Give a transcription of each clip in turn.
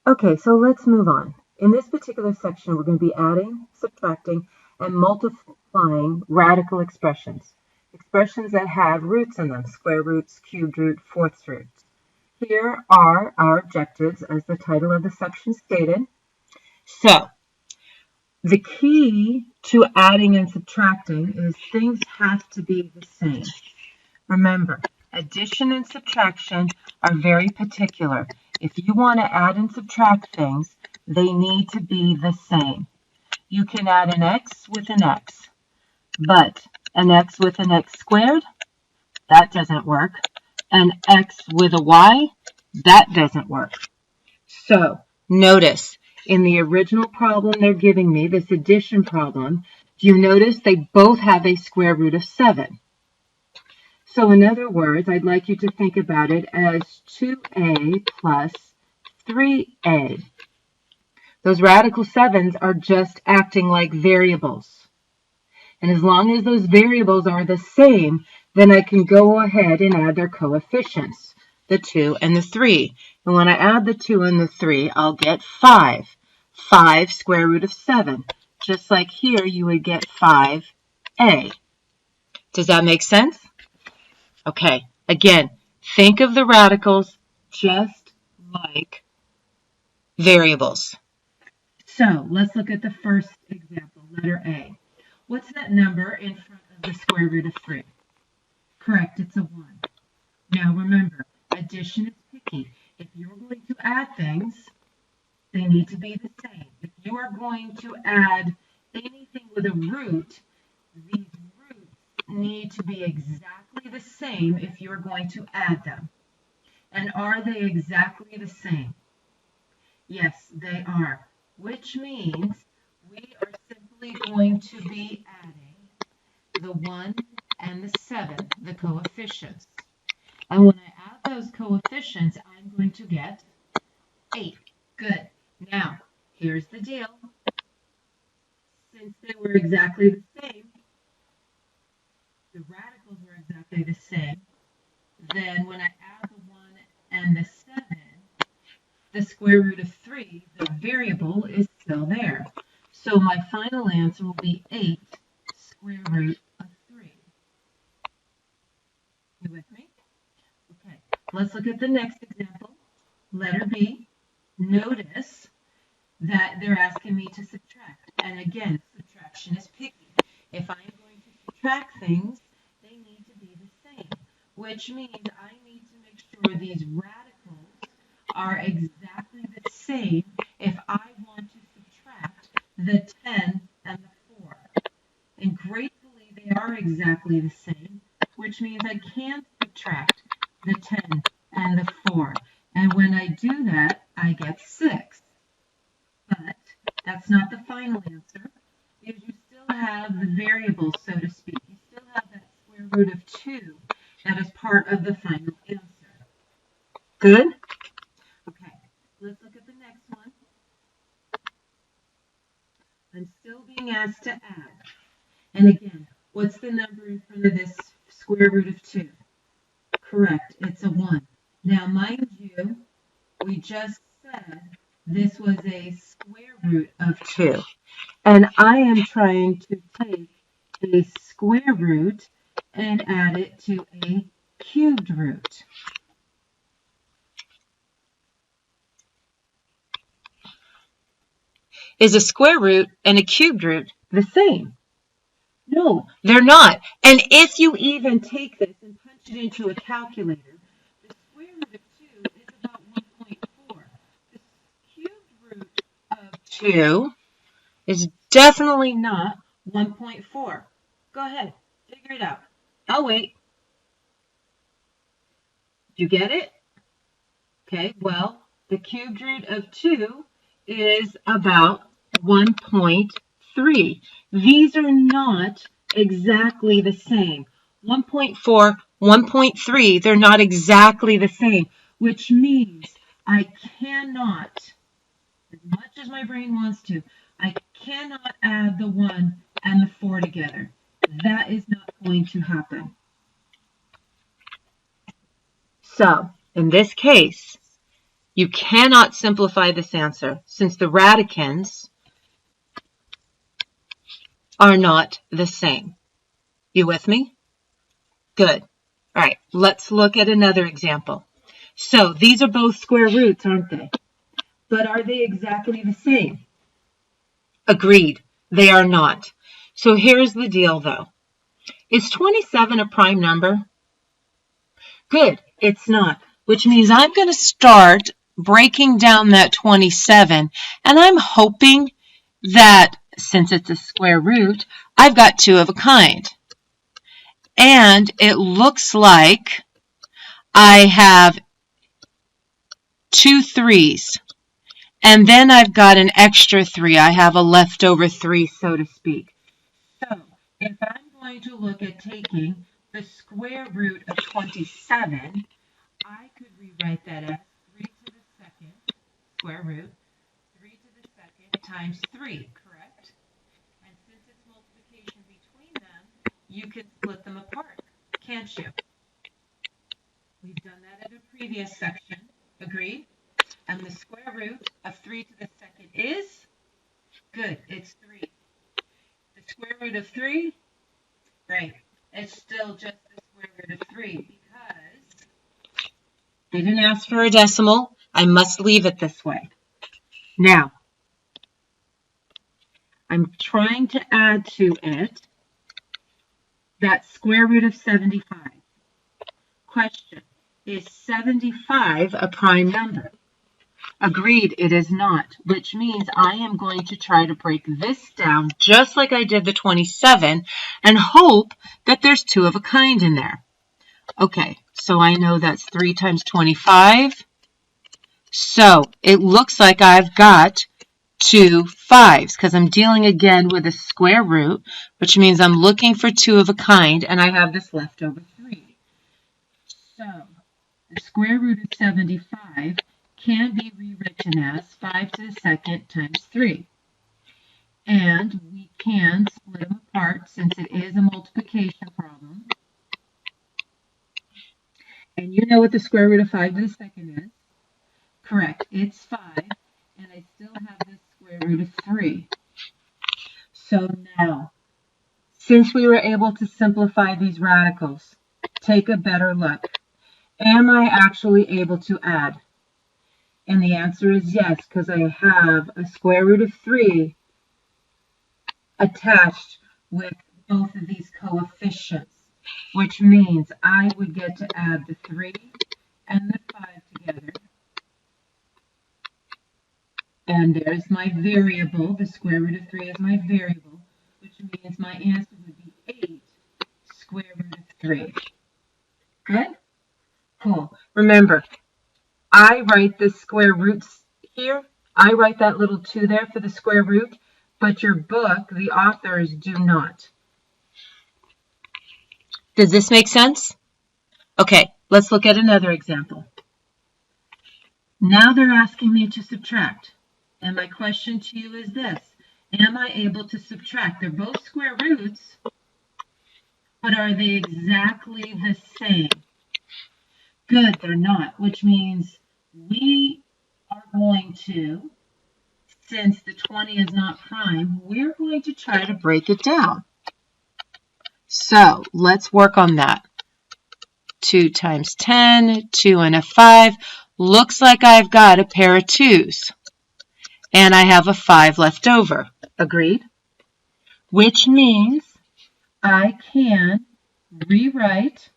Okay, so let's move on. In this particular section, we're going to be adding, subtracting, and multiplying radical expressions. Expressions that have roots in them, square roots, cubed root, fourths roots. Here are our objectives as the title of the section stated. So, the key to adding and subtracting is things have to be the same. Remember, addition and subtraction are very particular. If you want to add and subtract things, they need to be the same. You can add an x with an x, but an x with an x squared, that doesn't work. An x with a y, that doesn't work. So, notice, in the original problem they're giving me, this addition problem, do you notice they both have a square root of 7? So in other words, I'd like you to think about it as 2a plus 3a. Those radical 7s are just acting like variables. And as long as those variables are the same, then I can go ahead and add their coefficients, the 2 and the 3. And when I add the 2 and the 3, I'll get 5. 5 square root of 7. Just like here, you would get 5a. Does that make sense? Okay, again, think of the radicals just like variables. So let's look at the first example, letter A. What's that number in front of the square root of 3? Correct, it's a 1. Now remember, addition is picky. If you're going to add things, they need to be the same. If you are going to add anything with a root, these roots need to be exactly the same if you're going to add them. And are they exactly the same? Yes, they are, which means we are simply going to be adding the 1 and the 7, the coefficients. And when I add those coefficients, I'm going to get 8. Good. Now, here's the deal. Since they were exactly the same, the radicals were exactly the same, then when I add the 1 and the 7, the square root of 3, the variable, is still there. So my final answer will be 8 square root of 3. You with me? Okay, let's look at the next example. Letter B. Notice that they're asking me to subtract. And again, subtraction is picky. If I'm going to subtract things, they need to be the same, which means I need to make sure these radicals are exactly the same if I want to subtract the 10 and the 4. And gratefully, they are exactly the same, which means I can subtract the 10 and the 4. And when I do that, I get 6. But that's not the final answer, because you still have the variables, so to speak. You still have that square root of 2 that is part of the final answer. Good? Okay, let's look at the next one. I'm still being asked to add. And again, what's the number in front of this square root of 2? Correct, it's a 1. Now, mind you, we just said this was a square root of 2. And I am trying to take a square root and add it to a cubed root. Is a square root and a cubed root the same? No, they're not. And if you even take this and punch it into a calculator, the square root of 2 is about 1.4. The cubed root of 2 is definitely not 1.4. Go ahead, figure it out. I'll wait. Do you get it? Okay, well, the cubed root of 2 is about 1.3. These are not exactly the same. 1.4, 1.3, they're not exactly the same, which means I cannot, as much as my brain wants to, I cannot add the 1 and the 4 together. That is not going to happen. So, in this case, You cannot simplify this answer since the radicands are not the same. You with me? Good. All right, let's look at another example. So these are both square roots, aren't they? But are they exactly the same? Agreed, they are not. So here's the deal though. Is 27 a prime number? Good, it's not, which means I'm going to start breaking down that 27, and I'm hoping that since it's a square root, I've got two of a kind. And it looks like I have 2 3s. And then I've got an extra 3. I have a leftover 3, so to speak. So if I'm going to look at taking the square root of 27, I could rewrite that as 3 to the second square root, 3 to the second times 3, correct? And since it's multiplication between them, you can split them apart, can't you? We've done that in a previous section, agreed? And the square root of 3 to the second is? Good, it's 3. The square root of 3? Right. It's still just the square root of 3 because they didn't ask for a decimal. I must leave it this way. Now, I'm trying to add to it that square root of 75. Question, is 75 a prime number? Agreed, it is not, which means I am going to try to break this down just like I did the 27 and hope that there's two of a kind in there. Okay, so I know that's 3 times 25. So it looks like I've got 2 5s because I'm dealing again with a square root, which means I'm looking for two of a kind, and I have this leftover 3. So the square root of 75 can be rewritten as 5 to the second times 3. And we can split them apart since it is a multiplication problem. And you know what the square root of 5 to the second is? Correct, it's 5, and I still have this square root of 3. So now, since we were able to simplify these radicals, take a better look. Am I actually able to add? And the answer is yes, because I have a square root of 3 attached with both of these coefficients, which means I would get to add the 3 and the 5 together. And there's my variable. The square root of 3 is my variable, which means my answer would be 8 square root of 3. Good? Cool. Remember, I write the square roots here. I write that little 2 there for the square root, but your book, the authors, do not. Does this make sense? Okay, let's look at another example. Now they're asking me to subtract. And my question to you is this. Am I able to subtract? They're both square roots, but are they exactly the same? Good, they're not, which means we are going to, since the 20 is not prime, we're going to try to break it down. So let's work on that. 2 times 10, 2 and a 5. Looks like I've got a pair of 2s. And I have a 5 left over. Agreed? Which means I can rewrite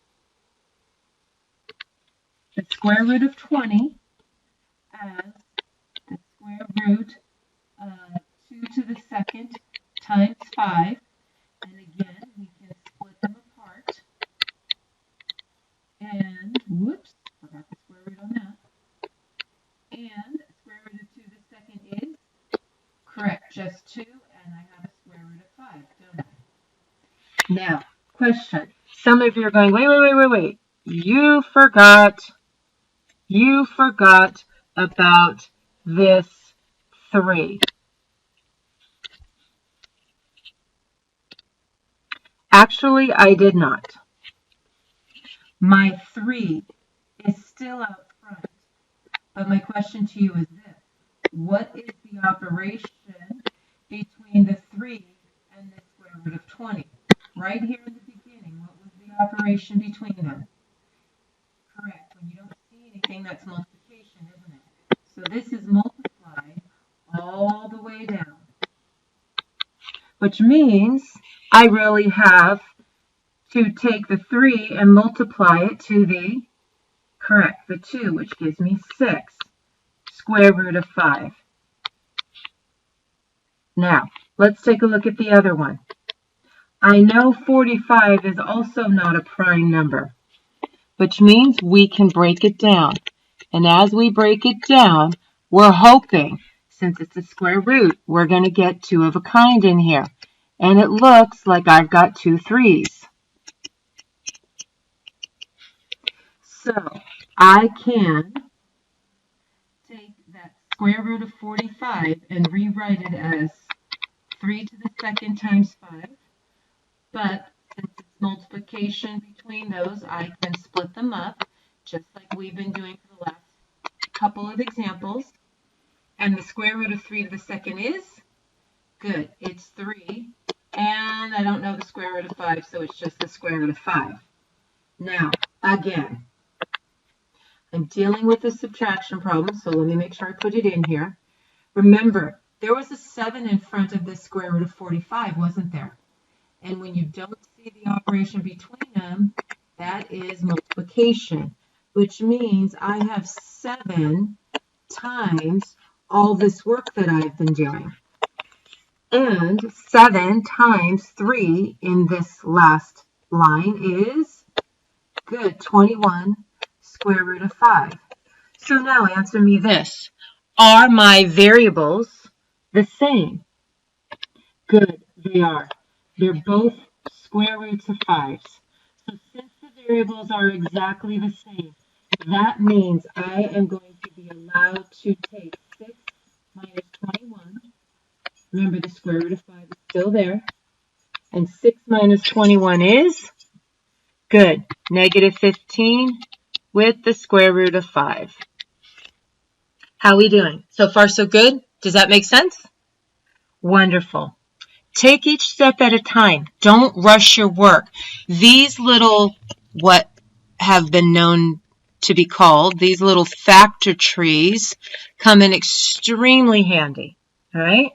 the square root of 20 as the square root of 2 to the second times 5. And again, we can split them apart. And, whoops, forgot the square root on that. And square root of 2 to the second is? Correct, just 2, and I have a square root of 5, don't I? Now, question. Some of you are going, wait. You forgot about this 3. Actually, I did not. My 3 is still out front, But my question to you is this. What is the operation between the 3 and the square root of 20? Right here in the beginning, what was the operation between them? Correct. When you don't see anything, that's multiplication, isn't it? So this is multiply all the way down, which means I really have to take the 3 and multiply it to the, correct, the 2, which gives me 6, square root of 5. Now, let's take a look at the other one. I know 45 is also not a prime number, which means we can break it down. And as we break it down, we're hoping, since it's a square root, we're going to get 2 of a kind in here. And it looks like I've got 2 3s. So I can take that square root of 45 and rewrite it as 3 to the second times 5. But since it's multiplication between those, I can split them up, just like we've been doing for the last couple of examples. And the square root of 3 to the second is? Good, it's 3. And I don't know the square root of 5, so it's just the square root of 5. Now, again, I'm dealing with a subtraction problem, so let me make sure I put it in here. Remember, there was a 7 in front of the square root of 45, wasn't there? And when you don't see the operation between them, that is multiplication, which means I have 7 times all this work that I've been doing. And 7 times 3 in this last line is, good, 21 square root of 5. So now answer me this. Are my variables the same? Good, they are. They're both square roots of 5s. So since the variables are exactly the same, that means I am going to be allowed to take 6 minus 21. Remember, the square root of 5 is still there. And 6 minus 21 is? Good, negative 15 with the square root of 5. How are we doing? So far, so good? Does that make sense? Wonderful. Take each step at a time. Don't rush your work. These little, what have been known to be called, these little factor trees come in extremely handy. All right?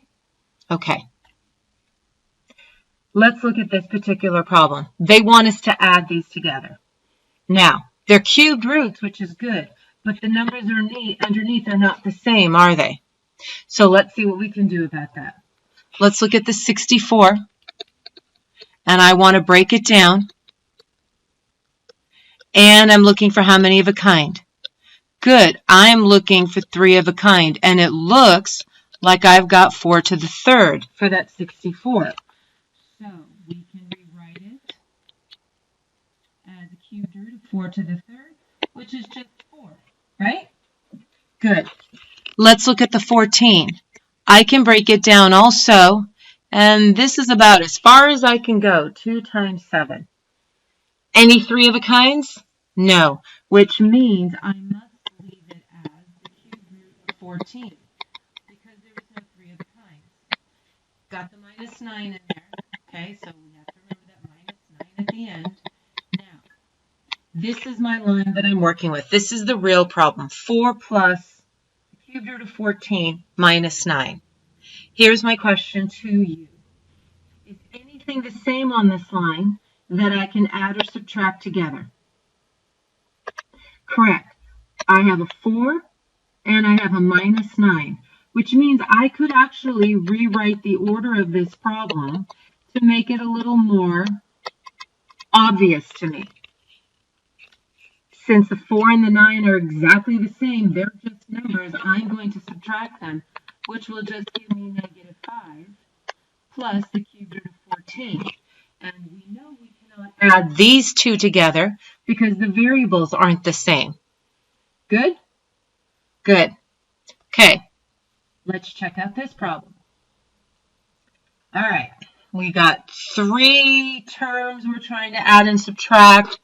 Okay. Let's look at this particular problem. They want us to add these together. Now, they're cubed roots, which is good, but the numbers underneath are not the same, are they? So let's see what we can do about that. Let's look at the 64, and I want to break it down, and I'm looking for how many of a kind. Good, I'm looking for 3 of a kind, and it looks like I've got 4 to the third for that 64. So we can rewrite it as a cubed root of 4 to the third, which is just 4, right? Good. Let's look at the 14. I can break it down also, and this is about as far as I can go, 2 times 7. Any 3 of a kinds? No, which means I must leave it as the cubed root of 14, because there is no 3 of a kinds. Got the minus 9 in there, okay, so we have to remember that minus 9 at the end. Now, this is my line that I'm working with. This is the real problem, 4 plus the cubed root of 14 minus 9. Here's my question to you. Is anything the same on this line that I can add or subtract together? Correct. I have a 4 and I have a minus 9, which means I could actually rewrite the order of this problem to make it a little more obvious to me. Since the 4 and the 9 are exactly the same, they're just numbers, I'm going to subtract them, which will just give me negative 5 plus the cubed root of 14. And we know we cannot add these two together because the variables aren't the same. Good? Good. Okay, let's check out this problem. All right, we got 3 terms we're trying to add and subtract.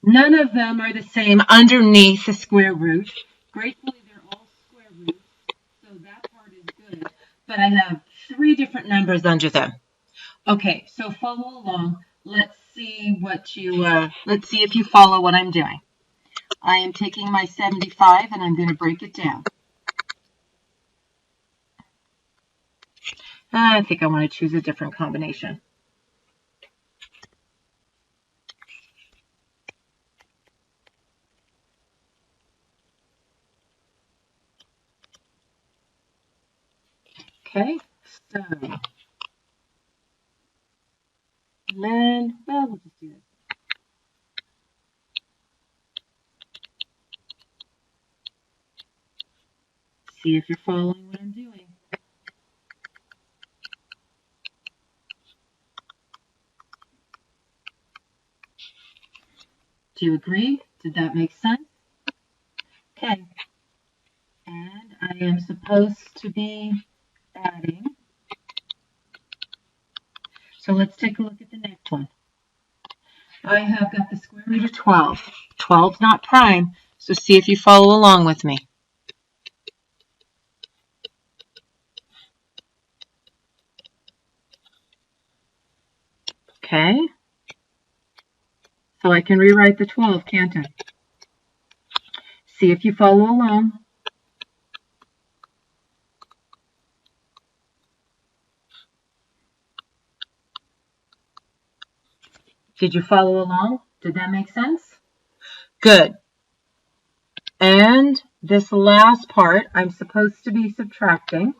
None of them are the same underneath the square root. Gratefully, they're all square roots, so that part is good. But I have 3 different numbers under them. Okay, so follow along. Let's see let's see if you follow what I'm doing. I am taking my 75 and I'm going to break it down. I think I want to choose a different combination. Okay, so, and then, well, we'll just do this. See if you're following what I'm doing. Do you agree? Did that make sense? Okay, and I am supposed to be adding. So let's take a look at the next one. I have got the square root of 12. 12 is not prime, so see if you follow along with me. Okay, so I can rewrite the 12, can't I? See if you follow along. Did you follow along? Did that make sense? Good. And this last part, I'm supposed to be subtracting.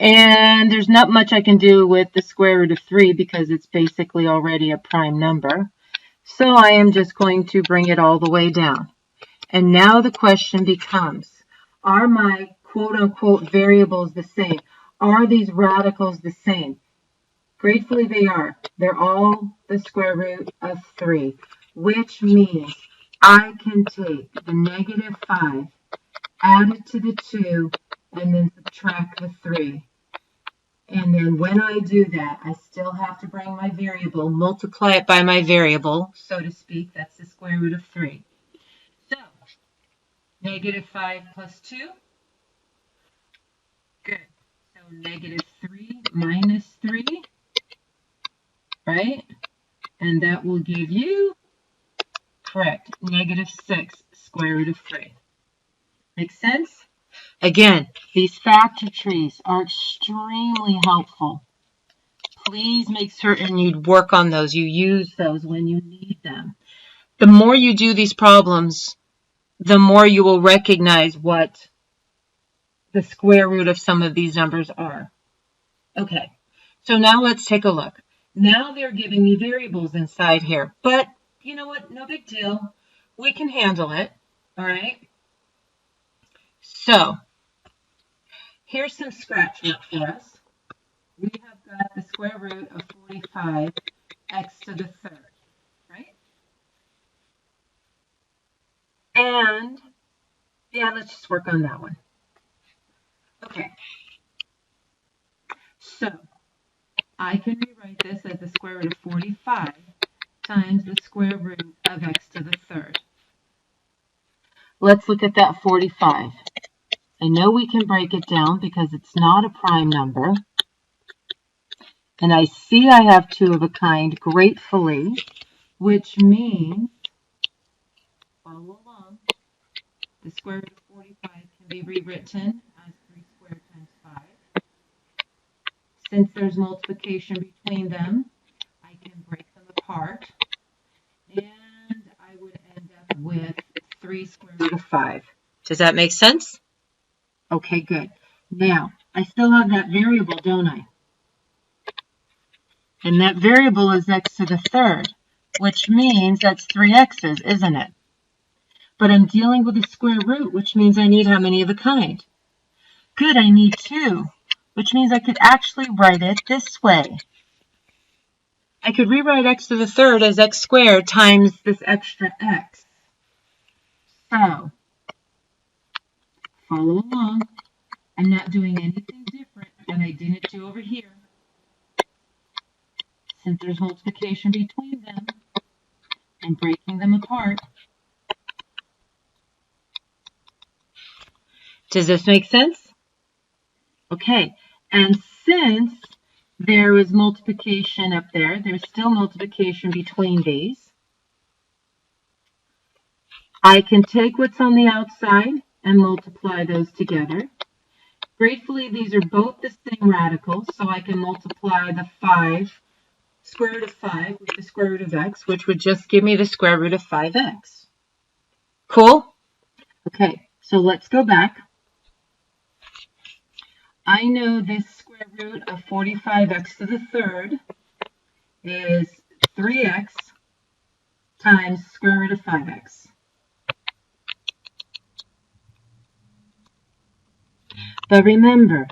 And there's not much I can do with the square root of 3 because it's basically already a prime number. So I am just going to bring it all the way down. And now the question becomes, are my quote-unquote variables the same? Are these radicals the same? Gratefully, they are. They're all the square root of 3, which means I can take the negative 5, add it to the 2, and then subtract the 3. And then when I do that, I still have to bring my variable, multiply it by my variable, so to speak. That's the square root of 3. So, negative 5 plus 2. Good. So negative 3 minus 3, right? And that will give you, correct, negative 6 square root of 3. Make sense? Again, these factor trees are extremely helpful. Please make certain you work on those. You use those when you need them. The more you do these problems, the more you will recognize what the square root of some of these numbers are. Okay, so now let's take a look. Now they're giving me variables inside here, but you know what? No big deal. We can handle it, all right? So here's some scratch work for us. We have got the square root of 45 x to the third, right? And yeah, let's just work on that one. Okay, so I can rewrite this as the square root of 45 times the square root of x to the third. Let's look at that 45. I know we can break it down because it's not a prime number. And I see I have 2 of a kind, gratefully, which means, follow along, the square root of 45 can be rewritten as 3 squared times 5. Since there's multiplication between them, I can break them apart. And I would end up with 3 square root of 5. Does that make sense? Okay, good. Now, I still have that variable, don't I? And that variable is x to the third, which means that's 3 x's, isn't it? But I'm dealing with a square root, which means I need how many of a kind? Good, I need 2, which means I could actually write it this way. I could rewrite x to the third as x squared times this extra x. So, follow along. I'm not doing anything different than I didn't do over here. Since there's multiplication between them and breaking them apart, Does this make sense? Okay, and since there was multiplication up there, there's still multiplication between these. I can take what's on the outside and multiply those together. Gratefully, these are both the same radical, so I can multiply the 5, square root of 5 with the square root of x, which would just give me the square root of 5x. Cool? Okay, so let's go back. I know this square root of 45x to the third is 3x times square root of 5x. But remember,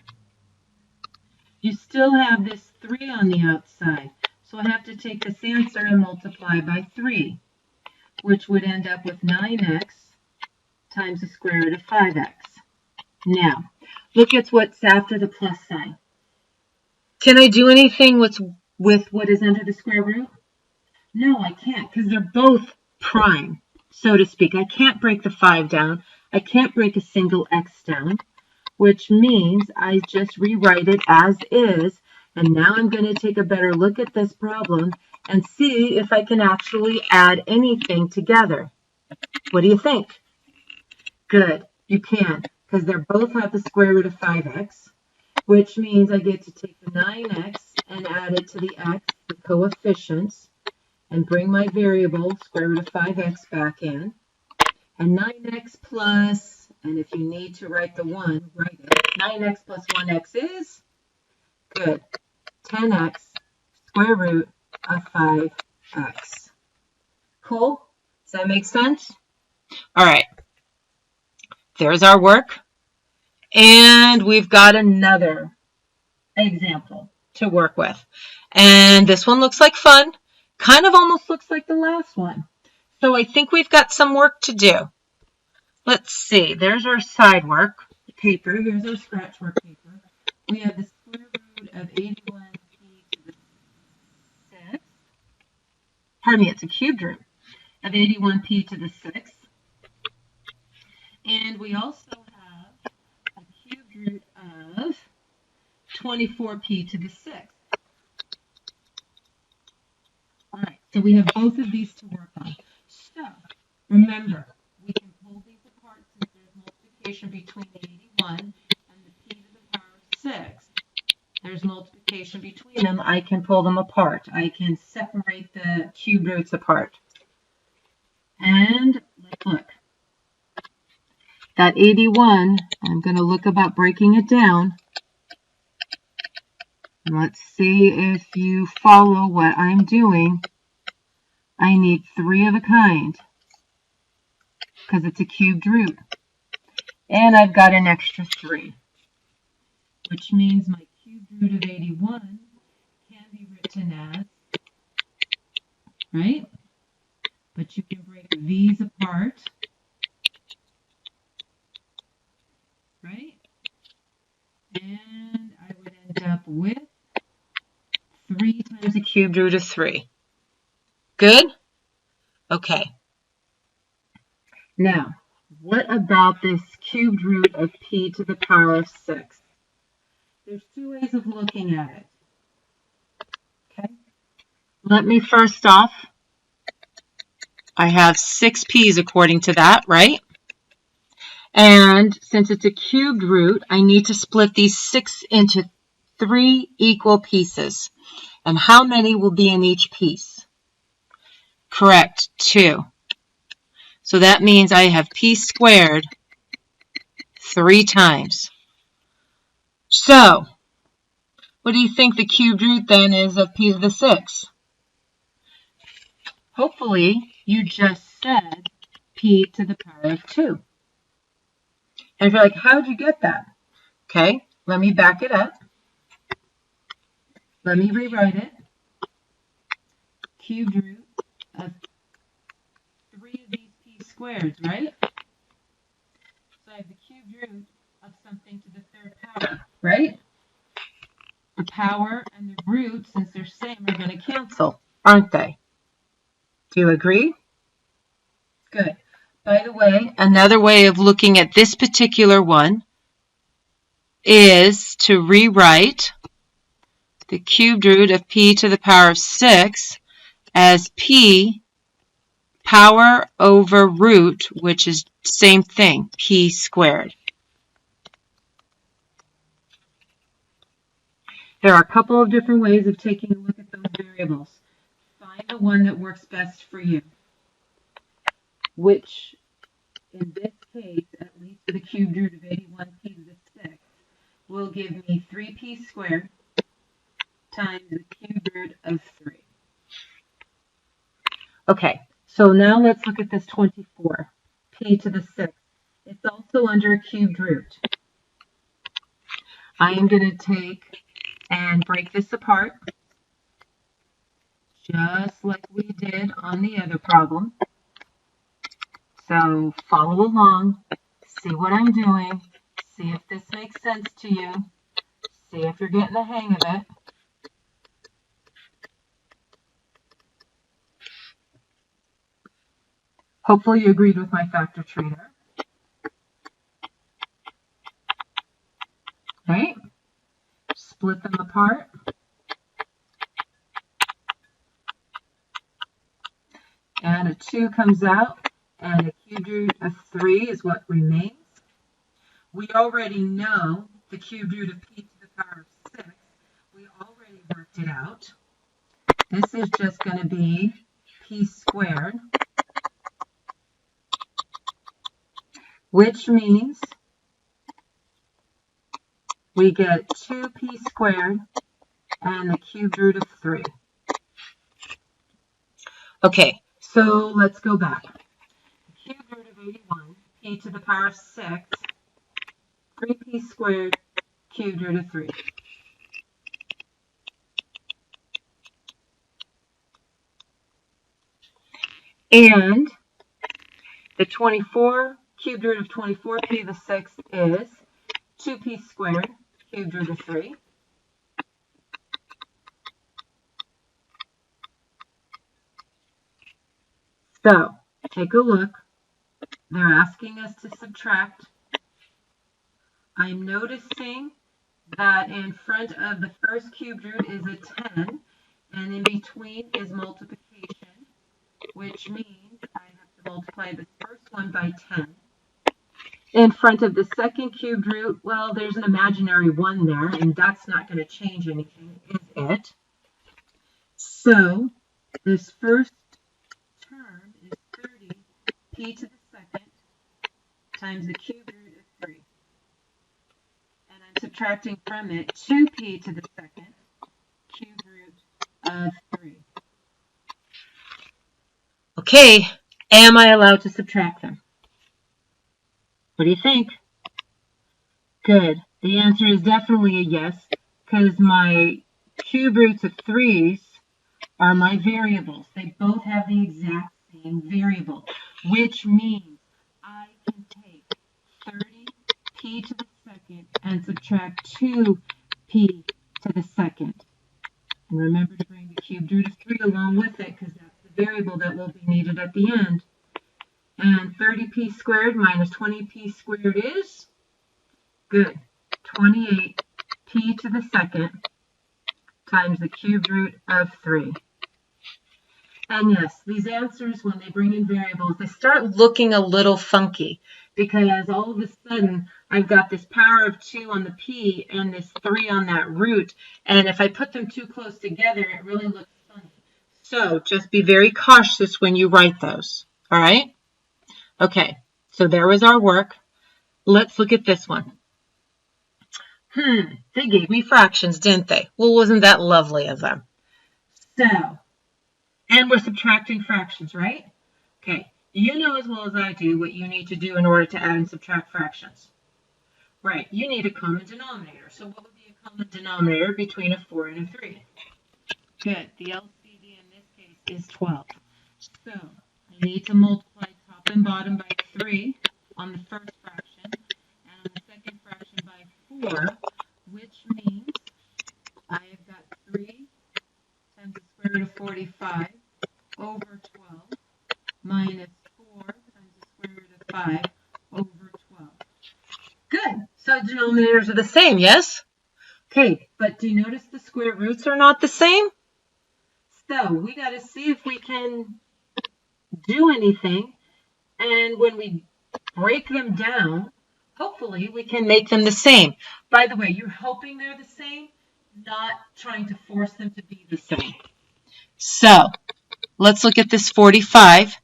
you still have this 3 on the outside, so I have to take this answer and multiply by 3, which would end up with 9x times the square root of 5x. Now, look at what's after the plus sign. Can I do anything with what is under the square root? No, I can't, because they're both prime, so to speak. I can't break the 5 down. I can't break a single x down, which means I just rewrite it as is. And now I'm going to take a better look at this problem and see if I can actually add anything together. What do you think? Good, you can, because they both have the square root of 5x, which means I get to take the 9x and add it to the x, the coefficients, and bring my variable, square root of 5x, back in. And 9x plus, and if you need to write the 1, write it. 9x plus 1x is, good, 10x square root of 5x. Cool? Does that make sense? All right. There's our work. And we've got another example to work with. And this one looks like fun. Kind of almost looks like the last one. So I think we've got some work to do. Let's see. There's our side work paper. Here's our scratch work paper. We have the square root of 81p to the 6th. Pardon me, it's a cubed root of 81p to the 6th. And we also have a cubed root of 24p to the 6th. All right, so we have both of these to work on. So remember, we can pull these apart since there's multiplication between the 81 and the p to the power of 6. There's multiplication between them. I can pull them apart. I can separate the cube roots apart. And let's look. That 81, I'm going to look about breaking it down. Let's see if you follow what I'm doing. I need 3 of a kind because it's a cubed root. And I've got an extra 3, which means my cubed root of 81 can be written as, right? But you can break these apart, right? And I would end up with 3 times the cubed root of 3. Good? Okay. Now, what about this cubed root of p to the power of 6? There's 2 ways of looking at it. Okay? Let me first off, I have 6 p's according to that, right? And since it's a cubed root, I need to split these 6 into 3 equal pieces. And how many will be in each piece? Correct, 2. So that means I have p squared 3 times. So, what do you think the cubed root then is of p to the 6? Hopefully, you just said p to the power of 2. And if you're like, how'd you get that? Okay, let me back it up. Let me rewrite it. Cubed root of 3 of these p squareds, right? So I have the cubed root of something to the 3rd power, right? The power and the root, since they're same, are going to cancel, aren't they? Do you agree? Good. By the way, another way of looking at this particular one is to rewrite the cubed root of p to the power of 6 as p power over root, which is same thing, p squared. There are a couple of different ways of taking a look at those variables. Find the one that works best for you, which in this case, at least for the cubed root of 81p to the 6, will give me 3p squared times the cubed root of 3. Okay, so now let's look at this 24, p to the 6. It's also under a cubed root. I am going to take and break this apart, just like we did on the other problem. So follow along, see what I'm doing, see if this makes sense to you, see if you're getting the hang of it. Hopefully you agreed with my factor tree there. Right? Split them apart. And a 2 comes out, and the cubed root of 3 is what remains. We already know the cubed root of p to the power of 6. We already worked it out. This is just going to be p squared, which means we get 2p squared and the cubed root of 3. Okay, so let's go back. The cubed root of 81, p to the power of 6, 3p squared, cubed root of 3. And the 24, cubed root of 24p to the 6 is 2p squared, cubed root of 3. So, take a look. They're asking us to subtract. I'm noticing that in front of the first cubed root is a 10, and in between is multiplication, which means I have to multiply the first one by 10. In front of the second cubed root, well, there's an imaginary 1 there, and that's not going to change anything, is it? So, this first term is 30p to the second times the cubed root of 3. And I'm subtracting from it 2p to the second cubed root of 3. Okay, am I allowed to subtract them? What do you think? Good. The answer is definitely a yes, because my cube roots of 3's are my variables. They both have the exact same variable, which means I can take 30p to the second and subtract 2p to the second. And remember to bring the cubed root of 3 along with it, because that's the variable that will be needed at the end. And 30p squared minus 20p squared is? Good. 28p to the second times the cubed root of 3. And yes, these answers, when they bring in variables, they start looking a little funky, because all of a sudden I've got this power of 2 on the p and this 3 on that root, and if I put them too close together, it really looks funny. So just be very cautious when you write those, all right? Okay, so there was our work. Let's look at this one. They gave me fractions, didn't they? Well, wasn't that lovely of them? So, and we're subtracting fractions, right? Okay, you know as well as I do what you need to do in order to add and subtract fractions. Right, you need a common denominator. So what would be a common denominator between a 4 and a 3? Good, the LCD in this case is 12. So, I need to multiply top and bottom by 3 on the first fraction, and on the second fraction by 4, which means I have got 3 times the square root of 45 over 12 minus 4 times the square root of 5 over 12. Good. So denominators are the same, yes? Okay, but do you notice the square roots are not the same? So we got to see if we can do anything. And when we break them down, hopefully we can make them the same. By the way, you're hoping they're the same, not trying to force them to be the same. So let's look at this 45.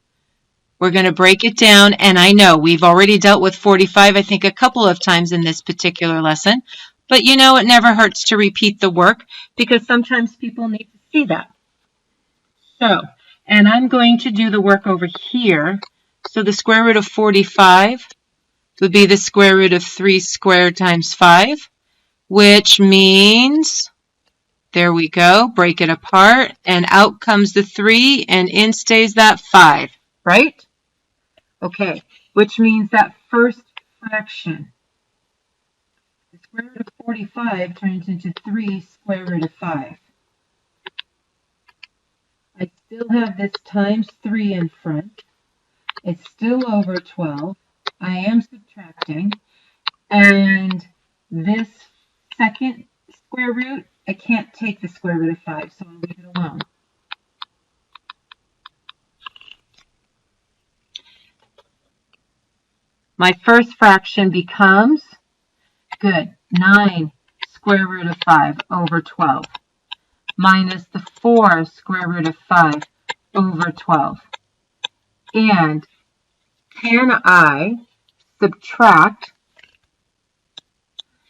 We're going to break it down, and I know we've already dealt with 45, I think, a couple of times in this particular lesson. But you know, it never hurts to repeat the work because sometimes people need to see that. So, and I'm going to do the work over here. So the square root of 45 would be the square root of 3 squared times 5, which means, there we go, break it apart, and out comes the 3, and in stays that 5, right? Okay, which means that first fraction, the square root of 45 turns into 3 square root of 5. I still have this times 3 in front. It's still over 12. I am subtracting. And this second square root, I can't take the square root of 5, so I'll leave it alone. My first fraction becomes, good, 9 square root of 5 over 12 minus the 4 square root of 5 over 12. And can I subtract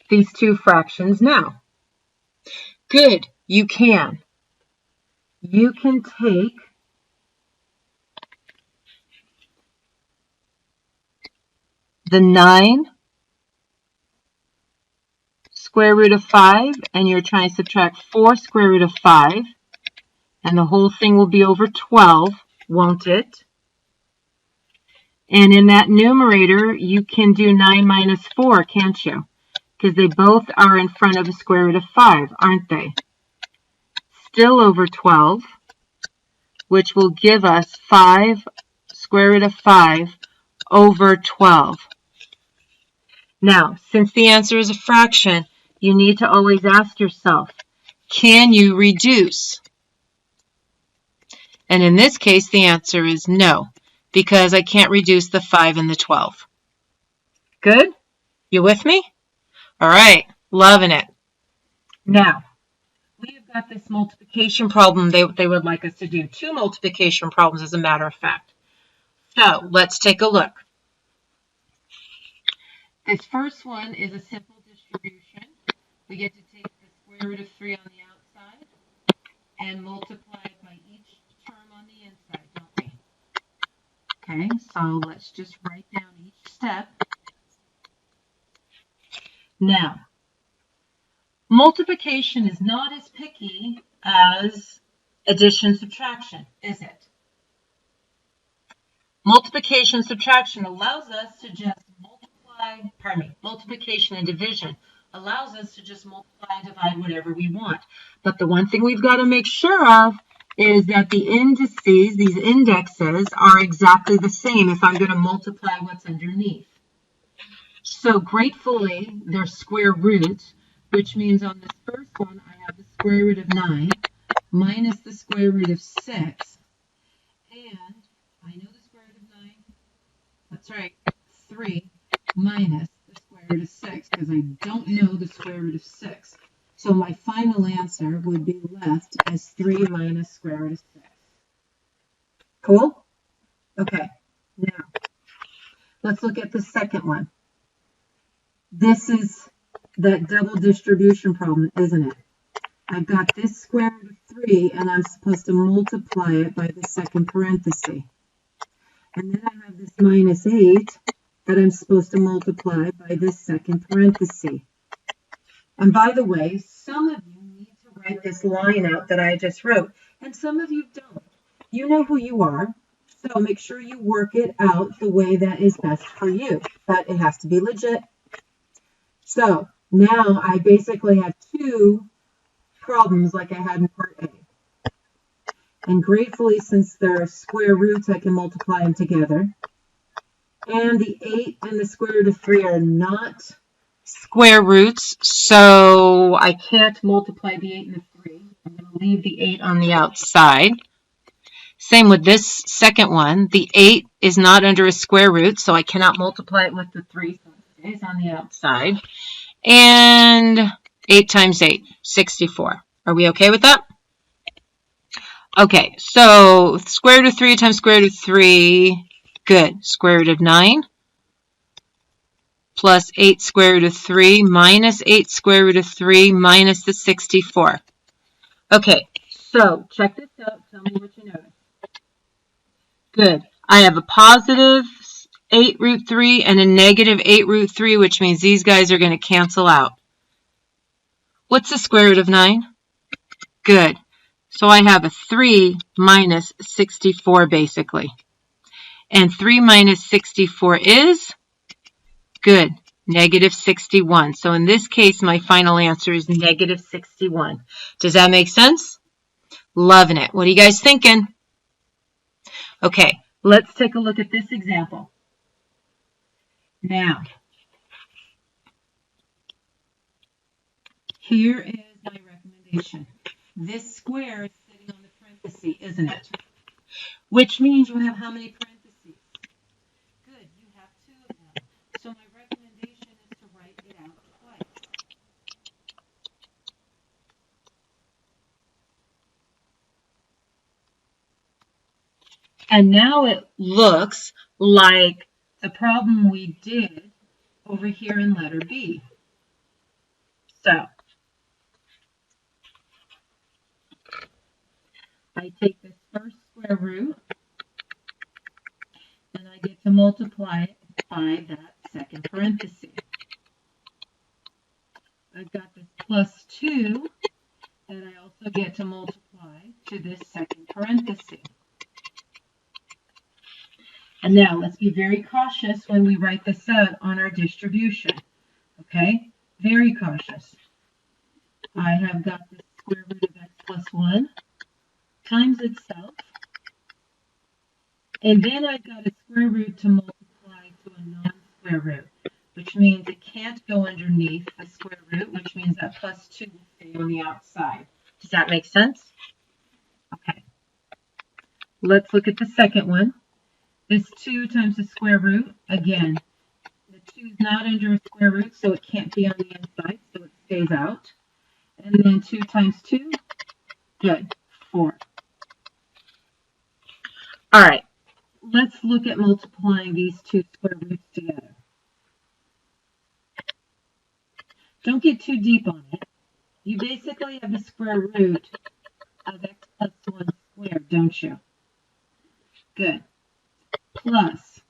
these two fractions now? Good, you can. You can take the 9 square root of 5, and you're trying to subtract 4 square root of 5, and the whole thing will be over 12, won't it? And in that numerator, you can do 9 minus 4, can't you? Because they both are in front of a square root of 5, aren't they? Still over 12, which will give us 5 square root of 5 over 12. Now, since the answer is a fraction, you need to always ask yourself, can you reduce? And in this case, the answer is no, because I can't reduce the 5 and the 12. Good? You with me? All right, loving it. Now, we have got this multiplication problem they would like us to do. 2 multiplication problems, as a matter of fact. So, let's take a look. This first one is a simple distribution. We get to take the square root of 3 on the outside and multiply it by each term on the inside, don't we? Okay, so let's just write down each step. Now, multiplication is not as picky as addition subtraction, is it? Multiplication and subtraction allows us to just multiplication and division allows us to just multiply and divide whatever we want. But the one thing we've got to make sure of is that the indices, these indexes, are exactly the same if I'm going to multiply what's underneath. So gratefully, they're square roots, which means on this first one, I have the square root of 9 minus the square root of 6. And I know the square root of 9, that's right, 3 minus the square root of 6, because I don't know the square root of 6. So my final answer would be left as 3 minus square root of 6. Cool? Okay, now let's look at the second one. This is that double distribution problem, isn't it? I've got this square root of 3, and I'm supposed to multiply it by the second parenthesis. And then I have this minus 8 that I'm supposed to multiply by this second parenthesis. And by the way, some of you need to write this line out that I just wrote, and some of you don't. You know who you are, so make sure you work it out the way that is best for you, but it has to be legit. So now I basically have 2 problems like I had in part A. And gratefully, since they're square roots, I can multiply them together. And the 8 and the square root of 3 are not square roots, so I can't multiply the 8 and the 3. I'm going to leave the 8 on the outside. Same with this second one. The 8 is not under a square root, so I cannot multiply it with the 3, so it stays on the outside. And 8 times 8, 64. Are we okay with that? Okay, so square root of 3 times square root of 3, good. Square root of 9 plus 8 square root of 3 minus 8 square root of 3 minus the 64. Okay, so check this out. Tell me what you notice. Good. I have a positive 8 root 3 and a negative 8 root 3, which means these guys are going to cancel out. What's the square root of 9? Good. So I have a 3 minus 64, basically. And 3 minus 64 is? Good. Negative 61. So in this case, my final answer is negative 61. Does that make sense? Loving it. What are you guys thinking? Okay, let's take a look at this example. Now, here is my recommendation. This square is sitting on the parenthesis, isn't it? Which means you have how many parentheses? Good, you have 2 of them. So my recommendation is to write it out twice. And now it looks like the problem we did over here in letter B. So I take this first square root and I get to multiply it by that second parenthesis. I've got this plus 2 that I also get to multiply to this second parenthesis. And now let's be very cautious when we write this out on our distribution. Okay? Very cautious. I have got this square root of x plus 1 times itself. And then I've got a square root to multiply to a non-square root, which means it can't go underneath the square root, which means that plus 2 will stay on the outside. Does that make sense? Okay. Let's look at the second one. This 2 times the square root, again, the 2 is not under a square root, so it can't be on the inside, so it stays out. And then 2 times 2, good, 4. All right, let's look at multiplying these 2 square roots together. Don't get too deep on it. You basically have the square root of x plus 1 squared, don't you? Good. Plus,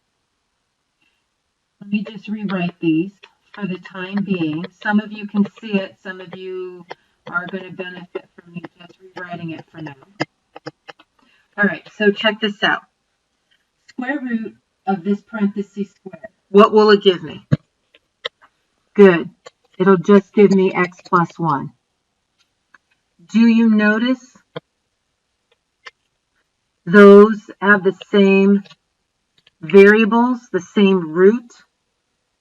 let me just rewrite these for the time being. Some of you can see it. Some of you are going to benefit from me just rewriting it for now. All right, so check this out. Square root of this parenthesis squared. What will it give me? Good. It'll just give me x plus 1. Do you notice those have the same variables, the same root?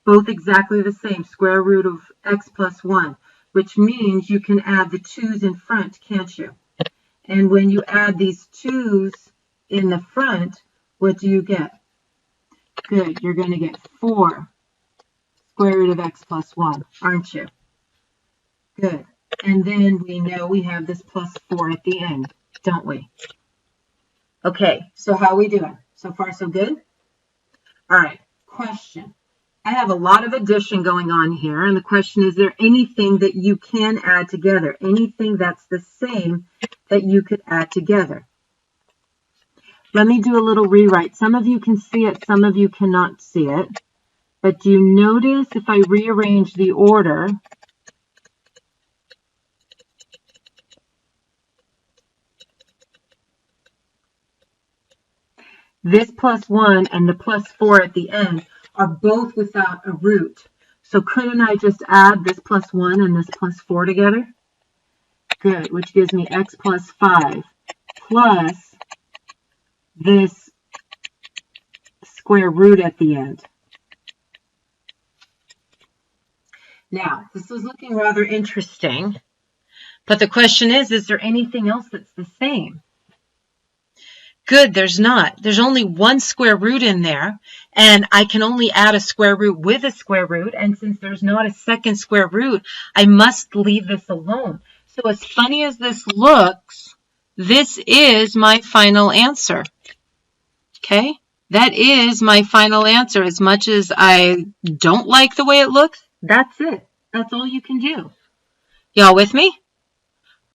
Both exactly the same, square root of x plus 1, which means you can add the 2's in front, can't you? And when you add these 2's in the front, what do you get? Good, you're going to get 4 square root of x plus 1, aren't you? Good. And then we know we have this plus 4 at the end, don't we? Okay, so how are we doing? So far, so good? All right, question. I have a lot of addition going on here, and the question is there anything that you can add together? Anything that's the same that you could add together? Let me do a little rewrite. Some of you can see it, some of you cannot see it. But do you notice if I rearrange the order, this plus 1 and the plus 4 at the end are both without a root. So couldn't I just add this plus 1 and this plus 4 together? Good, which gives me x plus 5 plus this square root at the end. Now, this is looking rather interesting, but the question is there anything else that's the same? Good, there's not. There's only one square root in there, and I can only add a square root with a square root, and since there's not a second square root, I must leave this alone. So as funny as this looks, this is my final answer. Okay? That is my final answer. As much as I don't like the way it looks, that's it. That's all you can do. Y'all with me?